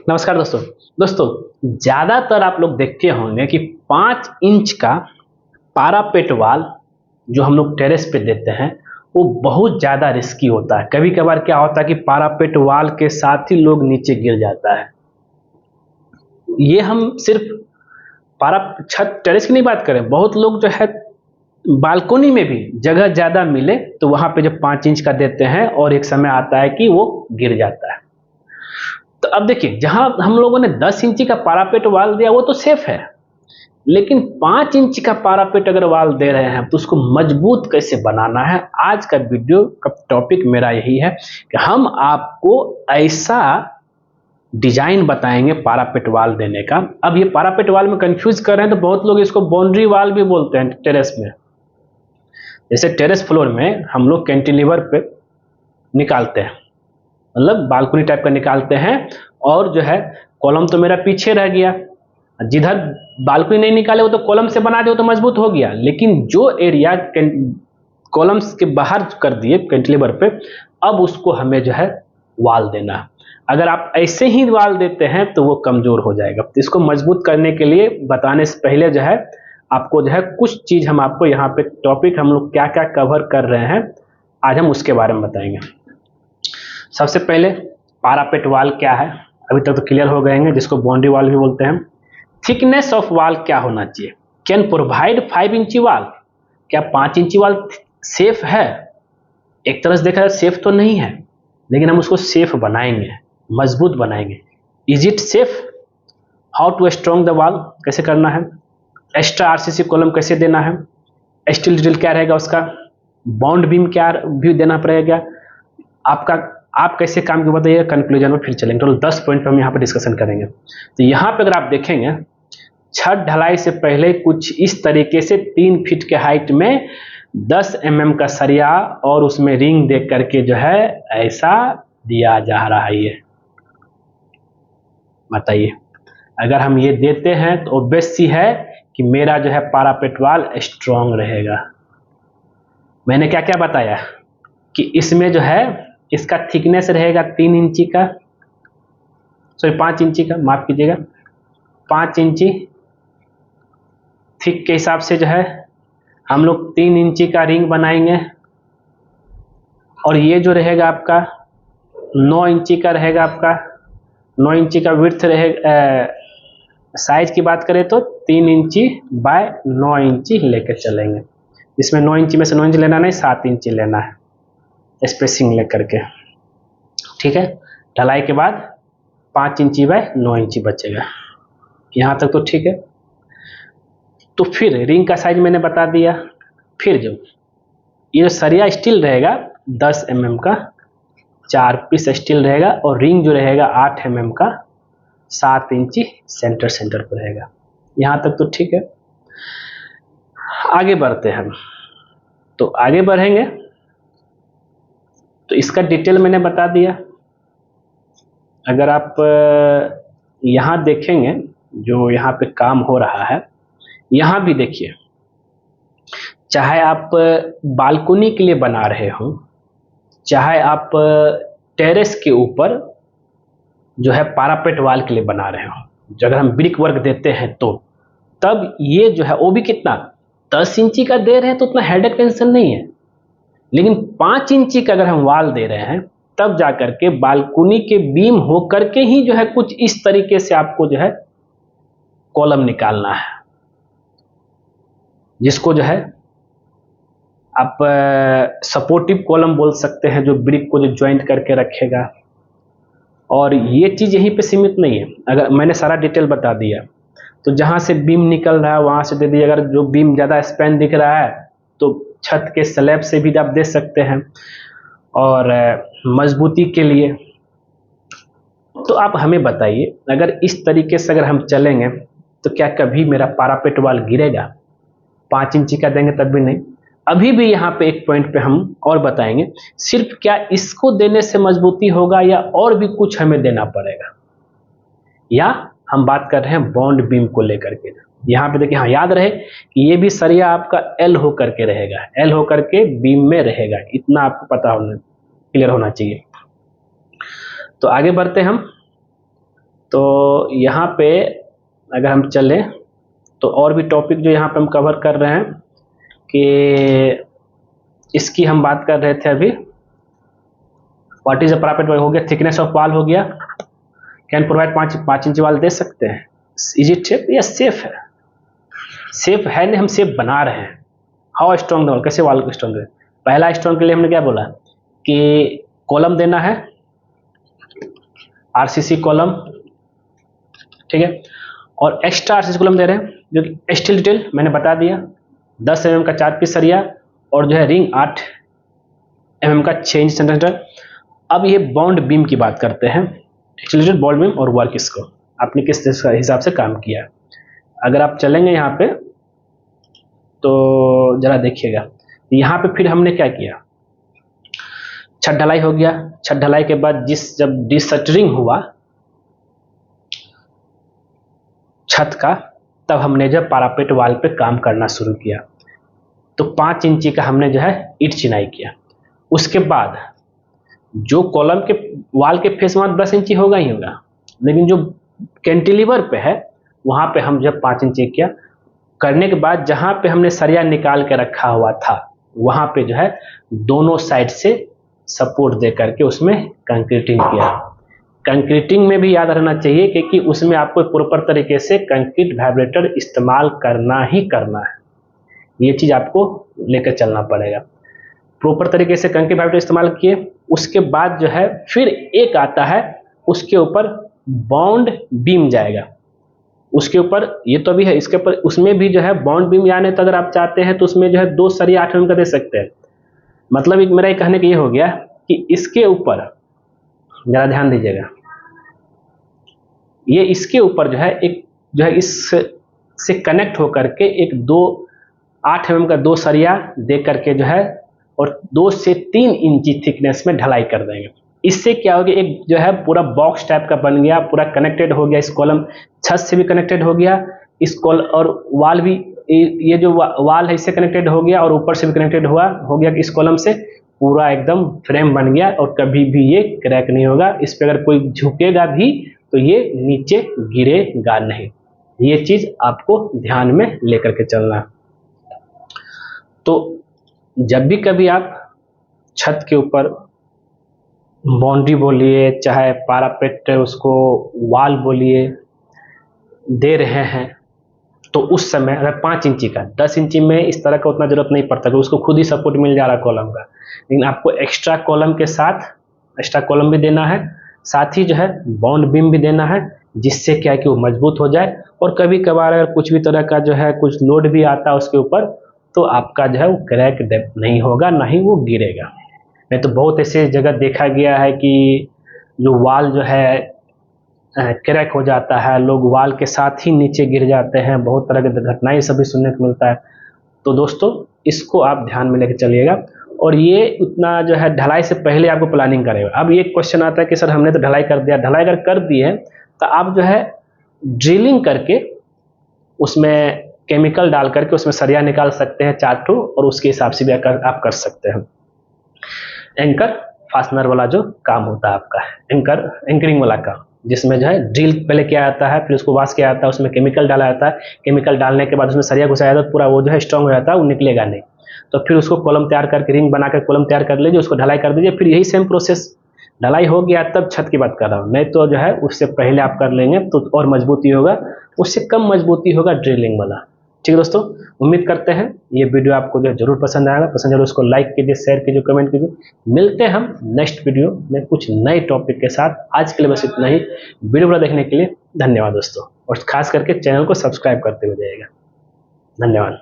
नमस्कार दोस्तों। ज्यादातर आप लोग देखते होंगे कि 5 इंच का पारापेट वाल जो हम लोग टेरेस पे देते हैं वो बहुत ज्यादा रिस्की होता है। कभी कभार क्या होता है कि पारापेट वाल के साथ ही लोग नीचे गिर जाता है। ये हम सिर्फ पारा छत टेरेस की नहीं बात करें, बहुत लोग जो है बालकोनी में भी जगह ज्यादा मिले तो वहां पे जब 5 इंच का देते हैं और एक समय आता है कि वो गिर जाता है। तो अब देखिए, जहां हम लोगों ने 10 इंची का पारापेट वाल दिया वो तो सेफ है, लेकिन 5 इंच का पारापेट अगर वाल दे रहे हैं तो उसको मजबूत कैसे बनाना है, आज का वीडियो का टॉपिक मेरा यही है कि हम आपको ऐसा डिजाइन बताएंगे पारापेट वाल देने का। अब ये पारापेट वाल में कंफ्यूज कर रहे हैं तो बहुत लोग इसको बाउंड्री वाल भी बोलते हैं टेरेस में। जैसे टेरेस फ्लोर में हम लोग कैंटिलीवर पे निकालते हैं, मतलब बालकनी टाइप का निकालते हैं, और जो है कॉलम तो मेरा पीछे रह गया, जिधर बालकनी नहीं निकाले वो तो कॉलम से बना दे वो तो मजबूत हो गया, लेकिन जो एरिया कॉलम्स के बाहर कर दिए कैंटिलीवर पे, अब उसको हमें जो है वाल देना। अगर आप ऐसे ही वाल देते हैं तो वो कमजोर हो जाएगा। तो इसको मजबूत करने के लिए बताने से पहले जो है आपको जो है कुछ चीज हम आपको यहाँ पे टॉपिक हम लोग क्या क्या कवर कर रहे हैं आज हम उसके बारे में बताएंगे। सबसे पहले पारापेट वाल क्या है, अभी तक तो क्लियर हो गए हैं, जिसको बाउंड्री वाल भी बोलते हैं। थिकनेस ऑफ वाल क्या होना चाहिए, कैन प्रोवाइड 5 इंची वाल, क्या 5 इंची वाल सेफ है? एक तरह से देखा जाए सेफ तो नहीं है, लेकिन हम उसको सेफ बनाएंगे, मजबूत बनाएंगे। Is it safe? How to strong the wall, कैसे करना है? एक्स्ट्रा आरसीसी कॉलम कैसे देना है? स्टील ड्रिल क्या रहेगा उसका? बाउंड बीम क्या भी देना पड़ेगा आपका? आप कैसे काम की बताइए, कंक्लूजन में फिर चलेंगे। टोटल 10 पॉइंट पे हम यहाँ पे डिस्कशन करेंगे। तो यहाँ पे अगर आप देखेंगे, छत ढलाई से पहले कुछ इस तरीके से 3 फीट के हाइट में 10 mm का सरिया और उसमें रिंग दे करके जो है ऐसा दिया जा रहा है। ये बताइए, अगर हम ये देते हैं तो ऑब्वियस सी है कि मेरा जो है पारापेट वाल स्ट्रॉन्ग रहेगा। मैंने क्या क्या बताया कि इसमें जो है इसका थिकनेस रहेगा 3 इंची का, सॉरी 5 इंची का, माफ कीजिएगा, 5 इंची थिक के हिसाब से जो है हम लोग 3 इंची का रिंग बनाएंगे, और ये जो रहेगा आपका 9 इंची का रहेगा आपका, 9 इंची का विड्थ रहेगा। साइज की बात करें तो 3 इंची बाय 9 इंची लेकर चलेंगे। इसमें 9 इंची में से 9 इंची लेना नहीं, 7 इंची लेना है स्पेसिंग लेकर के, ठीक है। ढलाई के बाद 5 इंची बाय 9 इंची बचेगा। यहाँ तक तो ठीक है। तो फिर रिंग का साइज मैंने बता दिया। फिर जो ये जो सरिया स्टील रहेगा 10 mm का, 4 पीस स्टील रहेगा, और रिंग जो रहेगा 8 mm का, 7 इंची सेंटर पर रहेगा। यहाँ तक तो ठीक है। आगे बढ़ते हैं हम। तो आगे बढ़ेंगे तो इसका डिटेल मैंने बता दिया। अगर आप यहाँ देखेंगे जो यहाँ पे काम हो रहा है, यहाँ भी देखिए, चाहे आप बालकनी के लिए बना रहे हो, चाहे आप टेरेस के ऊपर जो है पारापेट वाल के लिए बना रहे हो, जो अगर हम ब्रिक वर्क देते हैं तो तब ये जो है वो भी कितना 10 इंची का दे रहे हैं तो उतना हेडेक टेंशन नहीं है, लेकिन 5 इंची का अगर हम वाल दे रहे हैं तब जाकर के बालकनी के बीम हो करके ही जो है कुछ इस तरीके से आपको जो है कॉलम निकालना है, जिसको जो है आप सपोर्टिव कॉलम बोल सकते हैं, जो ब्रिक को जो ज्वाइंट करके रखेगा। और ये चीज यहीं पे सीमित नहीं है, अगर मैंने सारा डिटेल बता दिया तो जहां से बीम निकल रहा है वहां से दे दिए। अगर जो बीम ज्यादा स्पैन दिख रहा है तो छत के स्लैब से भी आप दे सकते हैं, और मजबूती के लिए। तो आप हमें बताइए, अगर इस तरीके से अगर हम चलेंगे तो क्या कभी मेरा पारापेट वाल गिरेगा? 5 इंची का देंगे तब भी नहीं। अभी भी यहाँ पे एक पॉइंट पे हम और बताएंगे, सिर्फ क्या इसको देने से मजबूती होगा या और भी कुछ हमें देना पड़ेगा, या हम बात कर रहे हैं बॉन्ड बीम को लेकर के। यहाँ पे देखिए, हाँ याद रहे कि ये भी सरिया आपका एल होकर के रहेगा, एल होकर के बीम में रहेगा, इतना आपको पता होना, क्लियर होना चाहिए। तो आगे बढ़ते हम। तो यहाँ पे अगर हम चलें तो और भी टॉपिक जो यहाँ पे हम कवर कर रहे हैं कि इसकी हम बात कर रहे थे अभी, व्हाट इज अ पारापेट हो गया, थिकनेस ऑफ वाल हो गया, कैन प्रोवाइड 5 इंच वाल दे सकते हैं, is it safe? Yes safe है, सेफ है नहीं, हम सेफ बना रहे हैं। हाउ स्ट्रॉन्ग वाल, कैसे वाल स्ट्रॉन्ग है? पहला स्ट्रॉन्ग के लिए हमने क्या बोला कि कॉलम देना है, आरसीसी कॉलम, ठीक है, और एक्स्ट्रा आरसीसी कॉलम दे रहे हैं जो कि स्टील डिटेल मैंने बता दिया, 10 mm का 4 पीस सरिया और जो है रिंग 8 mm का 6 इंच सेंटीमीटर। अब ये बॉन्ड बीम की बात करते हैं, एक्सीलरेटेड बॉन्ड बीम और वर्क, इसको आपने किस हिसाब से काम किया। अगर आप चलेंगे यहाँ पे तो जरा देखिएगा, यहाँ पे फिर हमने क्या किया, छत ढलाई हो गया, छत ढलाई के बाद जब डिशटरिंग हुआ छत का, तब हमने जब पारापेट वाल पे काम करना शुरू किया तो 5 इंची का हमने जो है ईंट चिनाई किया। उसके बाद जो कॉलम के वाल के फेस वहाँ 10 इंची होगा ही होगा, लेकिन जो कैंटिलीवर पे है वहाँ पे हम जब 5 इंची किया, करने के बाद जहाँ पे हमने सरिया निकाल के रखा हुआ था वहाँ पे जो है दोनों साइड से सपोर्ट दे करके उसमें कंक्रीटिंग किया। कंक्रीटिंग में भी याद रहना चाहिए क्योंकि उसमें आपको प्रॉपर तरीके से कंक्रीट वाइब्रेटर इस्तेमाल करना ही करना है, ये चीज़ आपको लेकर चलना पड़ेगा। प्रॉपर तरीके से कंक्रीट वाइब्रेटर इस्तेमाल किए, उसके बाद जो है फिर एक आता है, उसके ऊपर बॉन्ड बीम जाएगा, उसके ऊपर ये तो भी है, इसके ऊपर उसमें भी जो है बॉन्ड बीम यानी तो अगर आप चाहते हैं तो उसमें जो है 2 सरिया 8 mm का दे सकते हैं। मतलब मेरा ये कहने का ये हो गया कि इसके ऊपर जरा ध्यान दीजिएगा, ये इसके ऊपर जो है एक जो है इससे कनेक्ट होकर के एक 8 mm का 2 सरिया दे करके जो है और 2 से 3 इंची थिकनेस में ढलाई कर देंगे। इससे क्या हो गया, एक जो है पूरा बॉक्स टाइप का बन गया, पूरा कनेक्टेड हो गया, इस कॉलम छत से भी कनेक्टेड हो गया, इस कॉल और वाल भी, ये जो वाल है इससे कनेक्टेड हो गया और ऊपर से भी कनेक्टेड हो गया इस कॉलम से, पूरा एकदम फ्रेम बन गया और कभी भी ये क्रैक नहीं होगा। इस पे अगर कोई झुकेगा भी तो ये नीचे गिरेगा नहीं, ये चीज आपको ध्यान में लेकर के चलना। तो जब भी कभी आप छत के ऊपर बाउंड्री बोलिए चाहे पारापेट उसको वाल बोलिए दे रहे हैं तो उस समय अगर 5 इंची का, 10 इंची में इस तरह का उतना जरूरत नहीं पड़ता, उसको खुद ही सपोर्ट मिल जा रहा है कॉलम का, लेकिन आपको एक्स्ट्रा कॉलम के साथ एक्स्ट्रा कॉलम भी देना है, साथ ही जो है बॉन्ड बीम भी देना है, जिससे क्या है कि वो मजबूत हो जाए। और कभी कभार अगर कुछ भी तरह का जो है कुछ लोड भी आता है उसके ऊपर तो आपका जो है वो क्रैक नहीं होगा, ना ही वो गिरेगा। नहीं तो बहुत ऐसे जगह देखा गया है कि जो वाल जो है क्रैक हो जाता है, लोग वाल के साथ ही नीचे गिर जाते हैं, बहुत तरह की घटनाएं सभी सुनने को मिलता है। तो दोस्तों इसको आप ध्यान में लेकर चलिएगा और ये उतना जो है ढलाई से पहले आपको प्लानिंग करेगा। अब ये क्वेश्चन आता है कि सर हमने तो ढलाई कर दिया, ढलाई अगर कर दी है तो आप जो है ड्रिलिंग करके उसमें केमिकल डाल करके उसमें सरिया निकाल सकते हैं 4 ठो, और उसके हिसाब से भी आप कर सकते हैं। एंकर फास्टनर वाला जो काम होता है आपका, एंकरिंग वाला काम, जिसमें जो है ड्रिल पहले किया जाता है, फिर उसको वॉश किया जाता है, उसमें केमिकल डाला जाता है, केमिकल डालने के बाद उसमें सरिया घुसाया जाता है, पूरा वो जो है स्ट्रॉन्ग हो जाता है, वो निकलेगा नहीं। तो फिर उसको कॉलम तैयार करके रिंग बनाकर कॉलम तैयार कर लीजिए, उसको ढलाई कर दीजिए, फिर यही सेम प्रोसेस, ढलाई हो गया तब छत की बात कर रहा हूँ, नहीं तो जो है उससे पहले आप कर लेंगे तो और मजबूती होगा, उससे कम मजबूती होगा ड्रिलिंग वाला। ठीक है दोस्तों, उम्मीद करते हैं ये वीडियो आपको जो जरूर पसंद आएगा, पसंद जरूर उसको लाइक कीजिए, शेयर कीजिए, कमेंट कीजिए। मिलते हैं हम नेक्स्ट वीडियो में कुछ नए टॉपिक के साथ। आज के लिए बस इतना ही। वीडियो पूरा देखने के लिए धन्यवाद दोस्तों, और खास करके चैनल को सब्सक्राइब करते हुए जाइएगा। धन्यवाद।